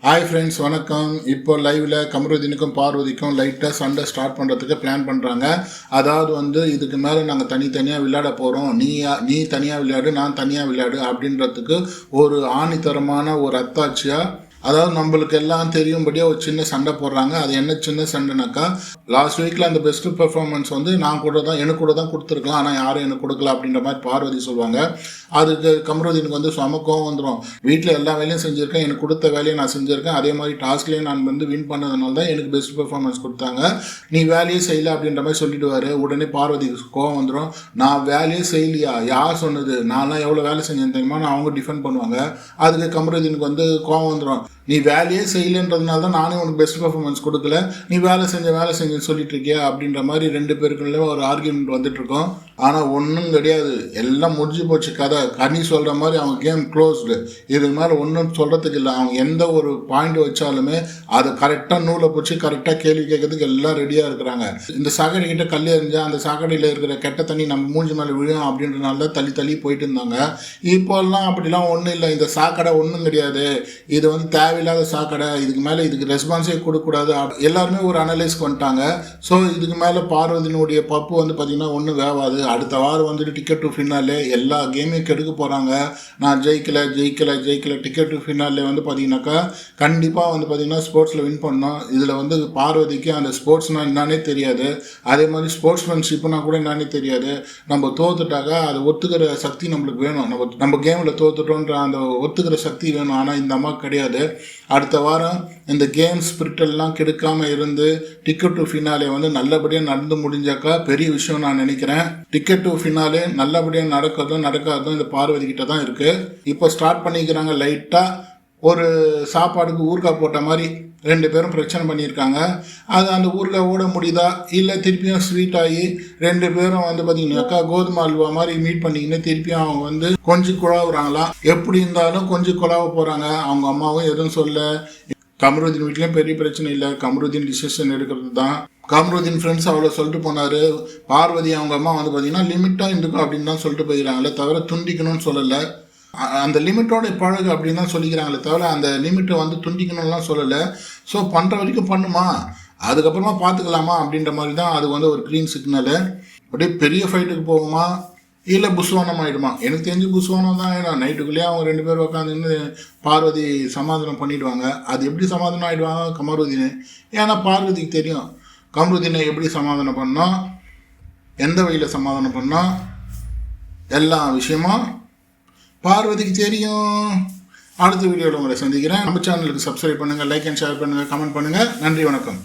Hi friends, வணக்கம். இப்போ லைவில் கமருதீனுக்கும் பார்வதிக்கும் லைட்டாக சண்டை ஸ்டார்ட் பண்ணுறதுக்கு பிளான் பண்ணுறாங்க. அதாவது இதுக்கு மேலே நாங்கள் தனித்தனியாக விளையாட போகிறோம், நீ தனியாக விளையாடு, நான் தனியாக விளையாடு அப்படின்றதுக்கு ஒரு ஆணித்தரமான ஒரு அத்தாட்சியாக, அதாவது நம்மளுக்கு எல்லாம் தெரியும்படியாக ஒரு சின்ன சண்டை போடுறாங்க. அது என்ன சின்ன சண்டைனாக்கா, லாஸ்ட் வீக்கில் அந்த பெஸ்ட் பெர்ஃபார்மன்ஸ் எனக்கு கூட தான் கொடுத்துருக்கலாம், ஆனால் யாரும் எனக்கு கொடுக்கல அப்படின்ற மாதிரி பார்வதி சொல்லுவாங்க. அதுக்கு கமருதீனுக்கு செம கோவம் வந்துடும். வீட்டில் எல்லா வேலையும் செஞ்சுருக்கேன், எனக்கு கொடுத்த வேலையை நான் செஞ்சுருக்கேன், அதே மாதிரி டாஸ்க்லேயும் நான் வின் பண்ணதுனால தான் எனக்கு பெஸ்ட் பெர்ஃபார்மன்ஸ் கொடுத்தாங்க, நீ வேலையே செய்யலை அப்படின்ற மாதிரி சொல்லிடுவார். உடனே பார்வதிக்கு கோவம் வந்துடும். நான் வேலையே செய்யலையா, யார் சொன்னது, நான்லாம் எவ்வளோ வேலை செஞ்சேன் தெரியுமா, நான் அவங்க டிஃபெண்ட் பண்ணுவாங்க. அதுக்கு கமருதீனுக்கு கோவம் வந்துடும். நீ வேலையே செய்யலைன்றதுனால தான் நானே உனக்கு பெஸ்ட் பெர்ஃபார்மன்ஸ் கொடுக்கல, நீ வேலை செஞ்சு சொல்லிட்டு இருக்கியா அப்படின்ற மாதிரி ரெண்டு பேருக்குள்ள ஒரு ஆர்கியூமெண்ட் வந்துட்டு இருக்கோம். ஆனால் ஒன்றும் கிடையாது, எல்லாம் முடிஞ்சு போச்சு கதை. கனி சொல்கிற மாதிரி அவங்க கேம் க்ளோஸ்டு. இதுக்கு மேலே ஒன்றும் சொல்கிறதுக்கு இல்லை. அவங்க எந்த ஒரு பாயிண்ட் வச்சாலுமே அதை கரெக்டாக நூலை பிடிச்சி கரெக்டாக கேள்வி கேட்கறதுக்கு எல்லாம் ரெடியாக இருக்கிறாங்க. இந்த சாக்கடை கிட்ட கல் எறிஞ்சா அந்த சாக்கடையில் இருக்கிற கெட்ட தண்ணி நம்ம மூஞ்சி மேலே விழும் அப்படின்றனால தள்ளி போயிட்டு இருந்தாங்க. இப்போல்லாம் அப்படிலாம் ஒன்றும் இல்லை. இந்த சாக்கடை ஒன்றும் கிடையாது, இது தேவையில்லாத சாக்கடை, இதுக்கு மேலே இதுக்கு ரெஸ்பான்ஸே கொடுக்கக்கூடாது. எல்லாருமே ஒரு அனலைஸ்க்கு வந்துட்டாங்க. ஸோ இதுக்கு மேலே பார்வதியினுடைய பப்பு பார்த்திங்கன்னா ஒன்றும் வேவாது. அடுத்த வாரம் டிக்கெட் டு ஃபினாலே எல்லா கேமையும் கெடுக்க போகிறாங்க. நான் ஜெயிக்கலை டிக்கெட் டு ஃபினாலே பார்த்தீங்கன்னாக்கா கண்டிப்பாக பார்த்தீங்கன்னா ஸ்போர்ட்ஸில் வின் பண்ணோம். இதில் பார்வதிக்கு அந்த ஸ்போர்ட்ஸ்னால் என்னன்னே தெரியாது, அதே மாதிரி ஸ்போர்ட்ஸ்மேன்ஷிப்னா கூட என்னன்னே தெரியாது. நம்ம தோத்துட்டாக்கா அதை ஒத்துக்கிற சக்தி நம்மளுக்கு வேணும். நம்ம கேமில் தோத்துட்டோன்ற அந்த ஒத்துக்கிற சக்தி வேணும். ஆனால் இந்த அம்மா கிடையாது. அடுத்த வாரம் இந்த கேம் ஸ்பிரிட்டெல்லாம் கெடுக்காமல் இருந்து டிக்கெட் டு ஃபினாலே நல்லபடியாக நடந்து முடிஞ்சாக்கா பெரிய விஷயம் நான் நினைக்கிறேன். டிக்கெட் டு ஃபினாலே நல்லபடியாக நடக்காததும் இந்த பார்வதி கிட்ட தான் இருக்குது. இப்போ ஸ்டார்ட் பண்ணிக்கிறாங்க. லைட்டாக ஒரு சாப்பாடுக்கு ஊறுகாய் போட்ட மாதிரி ரெண்டு பேரும் பிரச்சனை பண்ணியிருக்காங்க. அது அந்த ஊறுகாய் ஓட முடியுதா, இல்லை திருப்பியும் ஸ்வீட் ஆகி ரெண்டு பேரும் பார்த்தீங்கன்னாக்கா கோதுமை அல்வா மாதிரி மீட் பண்ணிக்கின்னு திருப்பியும் அவங்க கொஞ்சம் குழாவுறாங்களா. எப்படி இருந்தாலும் கொஞ்சம் குழாவ போகிறாங்க. அவங்க அம்மாவும் எதுவும் சொல்ல. கமருதீன் வீட்லேயும் பெரிய பிரச்சனை இல்லை, கமருதீன் டிசிஷன் எடுக்கிறது தான். கமருதீன் ஃப்ரெண்ட்ஸ் அவ்வளோ சொல்லிட்டு போனார். பார்வதி அவங்க அம்மா பார்த்தீங்கன்னா லிமிட்டாக இருந்துக்கும் அப்படின்னு தான் சொல்லிட்டு போயிருக்காங்களே தவிர துண்டிக்கணும்னு சொல்லலை. அந்த லிமிட்டோட பழகு அப்படின்னு தான் சொல்லிக்கிறாங்களே தவிர அந்த லிமிட்டை துண்டிக்கணும்லாம் சொல்லலை. ஸோ பண்ணுற வரைக்கும் பண்ணுமா, அதுக்கப்புறமா பார்த்துக்கலாமா அப்படின்ற மாதிரி தான் அது ஒரு க்ரீன் சிக்னலு. அப்படியே பெரிய ஃபைட்டுக்கு போகுமா இல்லை புஸ்வானம் ஆகிடுமா? எனக்கு தெரிஞ்சு புஸ்வானம் தான் ஆகிடும். நைட்டுக்குள்ளேயே அவங்க ரெண்டு பேரும் உட்காந்துன்னு பார்வதி சமாதானம் பண்ணிவிடுவாங்க. அது எப்படி சமாதானம் ஆகிடுவாங்க கமருதீன்? ஏன்னா பார்வதிக்கு தெரியும் கமருதீனை எப்படி சமாதானம் பண்ணோம், எந்த வழியில் சமாதானம் பண்ணோம், எல்லா விஷயமும் பார்வதிக்கு தெரியும். அடுத்த வீடியோவில் உங்களை சந்திக்கிறேன். நம்ம சேனலுக்கு சப்ஸ்கிரைப் பண்ணுங்கள், லைக் அண்ட் ஷேர் பண்ணுங்கள், கமெண்ட் பண்ணுங்கள். நன்றி, வணக்கம்.